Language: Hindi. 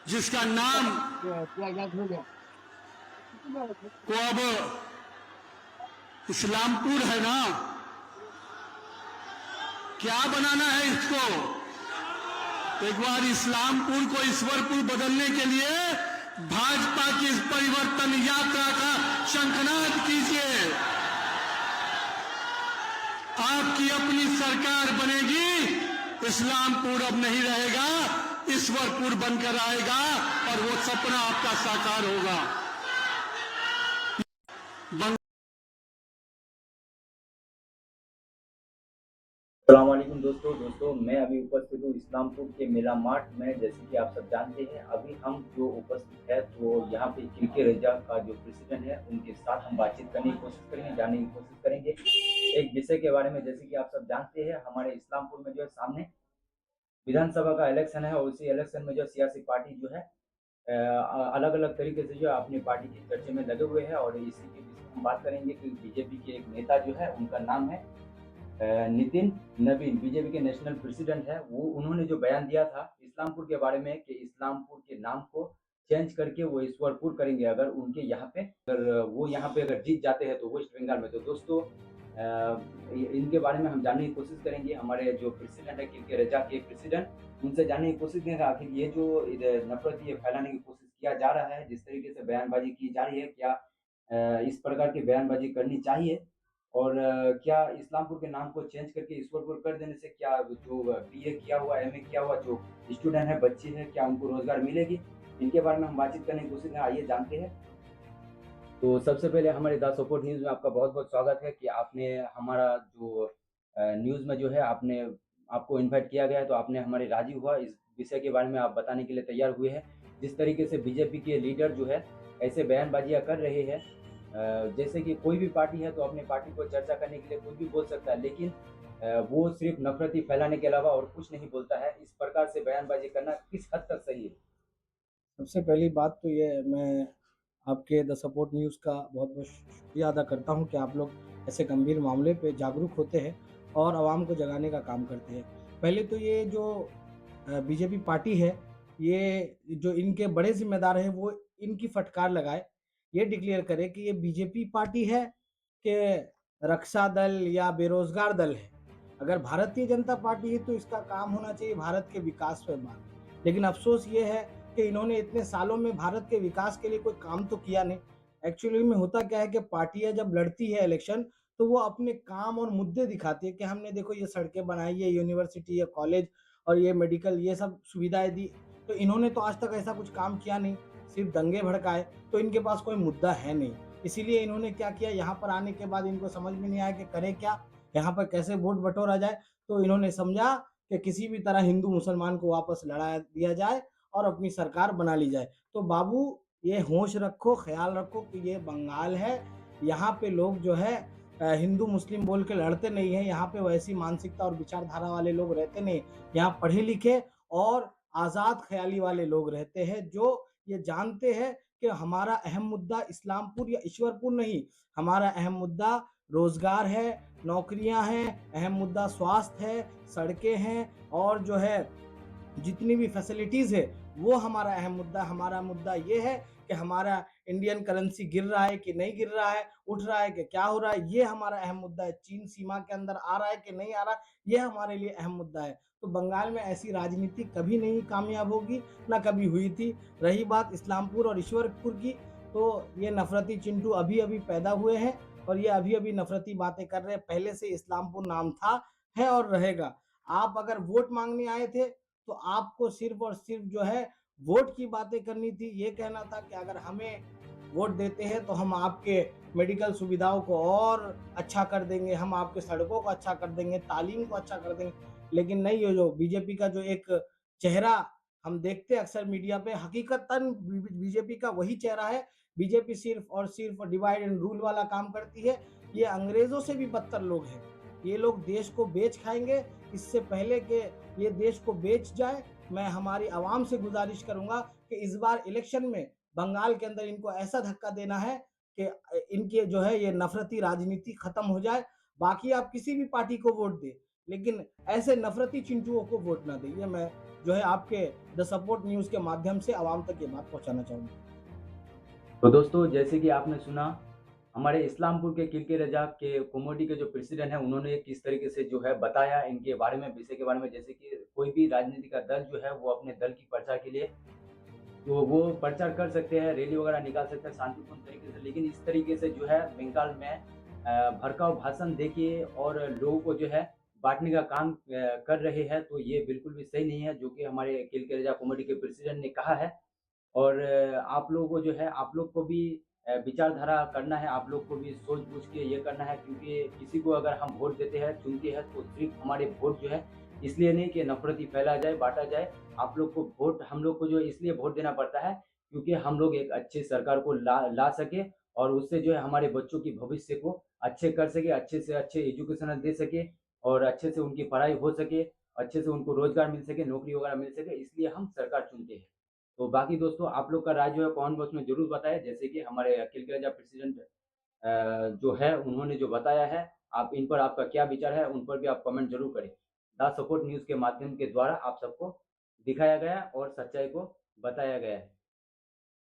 जिसका नाम को अब इस्लामपुर है ना, क्या बनाना है इसको? एक बार इस्लामपुर को ईश्वरपुर बदलने के लिए भाजपा की इस परिवर्तन यात्रा का शंखनाद कीजिए। आपकी अपनी सरकार बनेगी, इस्लामपुर अब नहीं रहेगा, ईश्वरपुर बनकर आएगा और वो सपना आपका साकार होगा। अस्सलामुअलैकुम दोस्तों मैं अभी उपस्थित हूँ इस्लामपुर के मेला मार्ट में। जैसे कि आप सब जानते हैं, अभी हम जो उपस्थित है तो यहाँ पे किरके रजा का जो प्रेसिडेंट है उनके साथ हम बातचीत करने की कोशिश करेंगे, जानने की कोशिश करेंगे एक विषय के बारे में। जैसे कि आप सब जानते हैं, हमारे इस्लामपुर में जो है सामने विधानसभा का इलेक्शन है और उसी इलेक्शन में जो सियासी पार्टी जो है अलग अलग तरीके से जो अपनी पार्टी की चर्चे में लगे हुए हैं। और इसी के विषय में हम बात करेंगे कि बीजेपी के एक नेता जो है, उनका नाम है नितिन नवीन, बीजेपी के नेशनल प्रेसिडेंट है। वो उन्होंने जो बयान दिया था इस्लामपुर के बारे में कि इस्लामपुर के नाम को चेंज करके वो ईश्वरपुर करेंगे अगर उनके यहाँ पे अगर वो यहाँ पे अगर जीत जाते हैं तो वेस्ट बंगाल में। तो दोस्तों इनके बारे में हम जानने की कोशिश करेंगे। हमारे जो प्रेसिडेंट है किरके रजा के प्रेसिडेंट, उनसे जानने की कोशिश करेंगे आखिर ये जो नफरत ये फैलाने की कोशिश किया जा रहा है, जिस तरीके से बयानबाजी की जा रही है, क्या इस प्रकार की बयानबाजी करनी चाहिए? और क्या इस्लामपुर के नाम को चेंज करके ईश्वरपुर कर देने से क्या जो बीए किया हुआ, एमए किया हुआ जो स्टूडेंट है, बच्चे हैं, क्या उनको रोजगार मिलेगी? इनके बारे में हम बातचीत करने की कोशिश करें, आइए जानते हैं। तो सबसे पहले हमारे द सपोर्ट न्यूज़ में आपका बहुत बहुत स्वागत है कि आपने हमारा जो न्यूज़ में जो है आपने आपको इनवाइट किया गया है, तो आपने हमारे राजी हुआ, इस विषय के बारे में आप बताने के लिए तैयार हुए हैं। जिस तरीके से बीजेपी के लीडर जो है ऐसे बयानबाजियां कर रहे हैं, जैसे कि कोई भी पार्टी है तो अपनी पार्टी को चर्चा करने के लिए कुछ भी बोल सकता है, लेकिन वो सिर्फ नफरती फैलाने के अलावा और कुछ नहीं बोलता है। इस प्रकार से बयानबाजी करना किस हद तक सही है? सबसे पहली बात तो ये मैं आपके द सपोर्ट न्यूज़ का बहुत बहुत शुक्रिया अदा करता हूँ कि आप लोग ऐसे गंभीर मामले पे जागरूक होते हैं और आवाम को जगाने का काम करते हैं। पहले तो ये जो बीजेपी पार्टी है, ये जो इनके बड़े ज़िम्मेदार हैं वो इनकी फटकार लगाए, ये डिक्लेयर करे कि ये बीजेपी पार्टी है कि रक्षा दल या बेरोज़गार दल है। अगर भारतीय जनता पार्टी है तो इसका काम होना चाहिए भारत के विकास पे बात। लेकिन अफ़सोस ये है कि इन्होंने इतने सालों में भारत के विकास के लिए कोई काम तो किया नहीं। एक्चुअली में होता क्या है कि पार्टियाँ जब लड़ती है इलेक्शन, तो वो अपने काम और मुद्दे दिखाती है कि हमने देखो ये सड़कें बनाई, ये यूनिवर्सिटी, ये कॉलेज और ये मेडिकल, ये सब सुविधाएँ दी। तो इन्होंने तो आज तक ऐसा कुछ काम किया नहीं, सिर्फ़ दंगे भड़काए, तो इनके पास कोई मुद्दा है नहीं। इसीलिए इन्होंने क्या किया, यहाँ पर आने के बाद इनको समझ में नहीं आया कि करें क्या? यहाँ पर कैसे वोट बटोरा जाए? तो इन्होंने समझा कि किसी भी तरह हिंदू मुसलमान को वापस लड़ा दिया जाए और अपनी सरकार बना ली जाए। तो बाबू, ये होश रखो, ख़्याल रखो कि ये बंगाल है, यहाँ पे लोग जो है हिंदू मुस्लिम बोल के लड़ते नहीं हैं, यहाँ पे वैसी मानसिकता और विचारधारा वाले लोग रहते नहीं। यहाँ पढ़े-लिखे और आज़ाद ख़याली वाले लोग रहते हैं, जो ये जानते हैं कि हमारा अहम मुद्दा इस्लामपुर या ईश्वरपुर नहीं, हमारा अहम मुद्दा रोज़गार है, नौकरियाँ हैं, अहम मुद्दा स्वास्थ्य है, सड़कें हैं और जो है जितनी भी फैसिलिटीज़ है, वो हमारा अहम मुद्दा है। हमारा मुद्दा ये है कि हमारा इंडियन करेंसी गिर रहा है कि नहीं गिर रहा है, उठ रहा है कि क्या हो रहा है, ये हमारा अहम मुद्दा है। चीन सीमा के अंदर आ रहा है कि नहीं आ रहा, ये हमारे लिए अहम मुद्दा है। तो बंगाल में ऐसी राजनीति कभी नहीं कामयाब होगी, ना कभी हुई थी। रही बात इस्लामपुर और ईश्वरपुर की, तो ये नफ़रती चिंटू अभी-अभी पैदा हुए हैं और ये अभी-अभी नफ़रती बातें कर रहे हैं। पहले से इस्लामपुर नाम था, है और रहेगा। आप अगर वोट माँगने आए थे तो आपको सिर्फ़ और सिर्फ़ जो है वोट की बातें करनी थी। ये कहना था कि अगर हमें वोट देते हैं तो हम आपके मेडिकल सुविधाओं को और अच्छा कर देंगे, हम आपके सड़कों को अच्छा कर देंगे, तालीम को अच्छा कर देंगे। लेकिन नहीं, ये जो बीजेपी का जो एक चेहरा हम देखते हैं अक्सर मीडिया पे, हकीकतन बीजेपी का वही चेहरा है। बीजेपी सिर्फ़ और सिर्फ़ डिवाइड एंड रूल वाला काम करती है। ये अंग्रेज़ों से भी बदतर लोग हैं। ये लोग देश को बेच खाएँगे। इससे पहले कि ये देश को बेच जाए, मैं हमारी आवाम से गुज़ारिश करूँगा कि इस बार इलेक्शन में बंगाल के अंदर इनको ऐसा धक्का देना है कि इनके जो है ये नफ़रती राजनीति ख़त्म हो जाए। बाकी आप किसी भी पार्टी को वोट दें, लेकिन ऐसे नफ़रती चिंटुओं को वोट ना दें। ये मैं जो है आपके द सपोर्ट न्यूज़ के माध्यम से आवाम तक ये बात पहुँचाना चाहूँगा। तो दोस्तों, जैसे कि आपने सुना, हमारे इस्लामपुर के किलके रजा के कमेटी के जो प्रेसिडेंट हैं, उन्होंने किस तरीके से जो है बताया इनके बारे में, विषय के बारे में। जैसे कि कोई भी राजनीति का दल जो है वो अपने दल की प्रचार के लिए तो वो प्रचार कर सकते हैं, रैली वगैरह निकाल सकते हैं शांतिपूर्ण तरीके से, लेकिन इस तरीके से जो है बंगाल में भड़काऊ भाषण देके और लोगों को जो है बांटने का काम कर रहे हैं, तो ये बिल्कुल भी सही नहीं है, जो कि हमारे किलके रजा कमेटी के प्रेसिडेंट ने कहा है। और आप लोगों को जो है, आप लोग को भी विचारधारा करना है, आप लोग को भी सोच-बूझ के ये करना है, क्योंकि किसी को अगर हम वोट देते हैं, चुनते हैं, तो सिर्फ़ हमारे वोट जो है इसलिए नहीं कि नफ़रत ही फैला जाए, बाँटा जाए। आप लोग को वोट, हम लोग को जो इसलिए वोट देना पड़ता है, क्योंकि हम लोग एक अच्छी सरकार को ला सकें और उससे जो है हमारे बच्चों की भविष्य को अच्छे कर सकें, अच्छे से अच्छे एजुकेशन दे सकें और अच्छे से उनकी पढ़ाई हो सके, अच्छे से उनको रोज़गार मिल सके, नौकरी वगैरह मिल सके, इसलिए हम सरकार चुनते हैं। तो बाकी दोस्तों, आप लोग का राय जो है कमेंट बॉक्स में ज़रूर बताएँ, जैसे कि हमारे अखिल किलकजा प्रेसिडेंट जो है उन्होंने जो बताया है, आप इन पर आपका क्या विचार है, उन पर भी आप कमेंट ज़रूर करें। द सपोर्ट न्यूज़ के माध्यम के द्वारा आप सबको दिखाया गया और सच्चाई को बताया गया है।